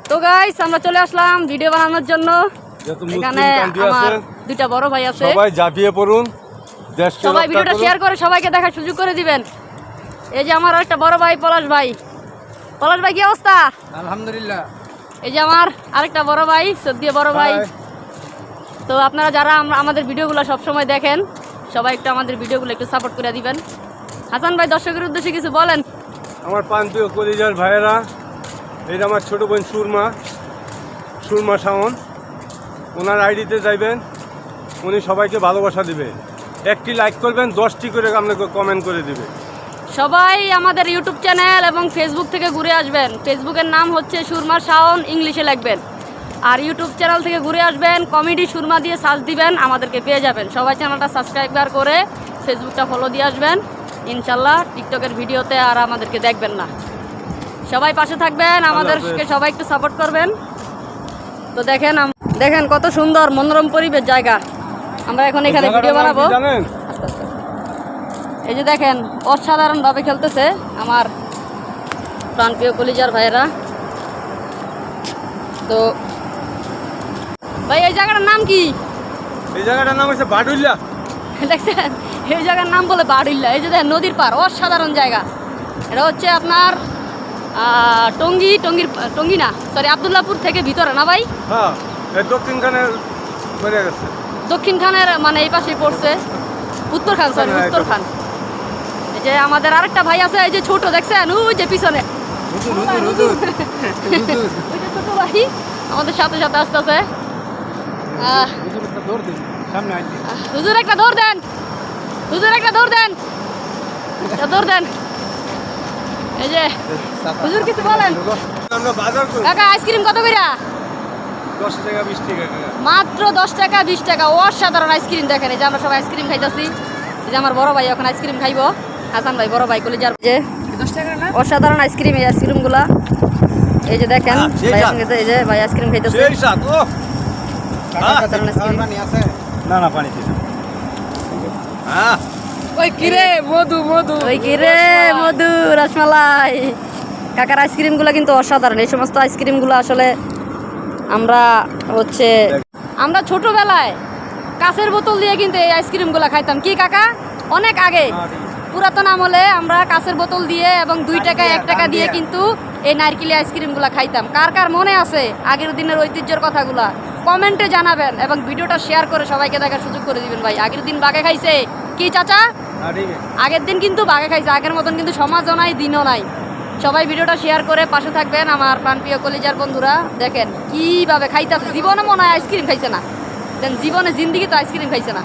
তো গাইস আমরা চলে আসলাম ভিডিও বানানোর জন্য। এখানে আমার দুইটা বড় ভাই আছে, সবাই ঝাঁপিয়ে পড়ুন, দেশকে সবাই ভিডিওটা শেয়ার করে সবাইকে দেখার সুযোগ করে দিবেন। এই যে আমার একটা বড় ভাই পলাশ ভাই। পলাশ ভাই কি অবস্থা? আলহামদুলিল্লাহ। এই যে আমার আরেকটা বড় ভাই, সদ্যীয় বড় ভাই। তো আপনারা যারা আমাদের ভিডিওগুলো সব সময় দেখেন, সবাই একটু আমাদের ভিডিওগুলো একটু সাপোর্ট করে দিবেন। হাসান ভাই দর্শকের উদ্দেশ্যে কিছু বলেন। আমার প্রান্তীয় কলিজার ভাইয়েরা, এটা আমার ছোট বোন সুরমা শাওন, ওনার আইডিতে যাইবেন, উনি সবাইকে ভালোবাসা দিবে। একটি লাইক করবেন, 10টি করে আপনাকে কমেন্ট করে দিবে। সবাই আমাদের ইউটিউব চ্যানেল এবং ফেসবুক থেকে ঘুরে আসবেন। ফেসবুকের নাম হচ্ছে সুরমা শাওন, ইংলিশে লিখবেন। আর ইউটিউব চ্যানেল থেকে ঘুরে আসবেন, কমেডি সুরমা দিয়ে সার্চ দিবেন, আমাদেরকে পেয়ে যাবেন। সবাই চ্যানেলটা সাবস্ক্রাইব করে ফেসবুকটা ফলো দিয়ে আসবেন ইনশাল্লাহ। টিকটকের ভিডিওতে আর আমাদেরকে দেখবেন না। সবাই পাশে থাকবেন, আমাদেরকে সবাই একটু সাপোর্ট করবেন। তো দেখেন কত সুন্দর মনোরম পরিবেশ জায়গা। আমরা এখন এখানে ভিডিও বানাবো। এই যে দেখেন অসাধারণভাবে খেলতেছে আমার প্রাণপ্রিয় কলিজার ভাইয়েরা। তো ভাই এই জায়গাটার নাম কি? এই জায়গাটার নাম হচ্ছে বাডুল্লা। দেখছেন এই জায়গার নাম বলে বাডুল্লা। এই যে দেখেন নদীর পার, অসাধারণ জায়গা। এটা হচ্ছে আপনার টঙ্গী না, সরি আবদুল্লাপুর থেকে ভিতরে না ভাই? হ্যাঁ, দক্ষিণখানের বেড়ে গেছে। দক্ষিণখানের মানে এই পাশেই পড়ছে, উত্তরখান, সরি উত্তরখান। এই যে আমাদের আরেকটা ভাই আছে, এই যে ছোট দেখছেন ওই যে পিছনে, ওই যে ছোট ভাই আমাদের সাথে সাথে আসতেছে। হুজুর একটা দৌড় দেন, হুজুর একটা দৌড় দেন, দৌড় দেন। এই যে হুজুর কিছু বলেন। আমরা বাজার করি। কাকা আইসক্রিম কত করে? 10 টাকা 20 টাকা। মাত্র 10 টাকা 20 টাকা, অসাধারণ আইসক্রিম। দেখেন এই যে আমরা সবাই আইসক্রিম খাইতেছি। এই যে আমার বড় ভাই এখন আইসক্রিম খাইবো, হাসান ভাই বড় ভাই কলিজার। যে 10 টাকা না? অসাধারণ আইসক্রিম, এই আইসক্রিমগুলা এই যে দেখেন ভাই সঙ্গে, এই যে ভাই আইসক্রিম খাইতেছে। সেই সাত ও অসাধারণ আইসক্রিম। পানি আছে? না না, পানি দিন। হ্যাঁ, ওই কিরে মধু মধু, ওই কি রে মধু রসমালাই। কাকার আইসক্রিমগুলো কিন্তু অসাধারণ। এই সমস্ত আইসক্রিমগুলো আসলে আমরা ছোটবেলায় কাঁচের বোতল দিয়ে কিন্তু এই আইসক্রিমগুলো খাইতাম। কি কাকা? অনেক আগে পুরাতন আমলে আমরা কাঁচের বোতল দিয়ে এবং 2 টাকা 1 টাকা দিয়ে কিন্তু এই নারকেলি আইসক্রিমগুলো খাইতাম। কার কার মনে আছে আগের দিনের ঐতিহ্যের কথাগুলা? কমেন্টে জানাবেন এবং ভিডিওটা শেয়ার করে সবাইকে দেখার সুযোগ করে দিবেন। ভাই আগের দিন বাগে খাইছে কি চাচা? আগের দিন কিন্তু বাগে খাইছে, আগের মতন কিন্তু সমাজও নাই, দিনও নাই। সবাই ভিডিওটা শেয়ার করে পাশে থাকবেন আমার প্রাণপ্রিয় কলিজার বন্ধুরা। দেখেন কিভাবে খাইতেছে, জীবনে মনে হয় আইসক্রিম খাইছে না, জীবনে জিন্দিগি তো আইসক্রিম খাইছে না।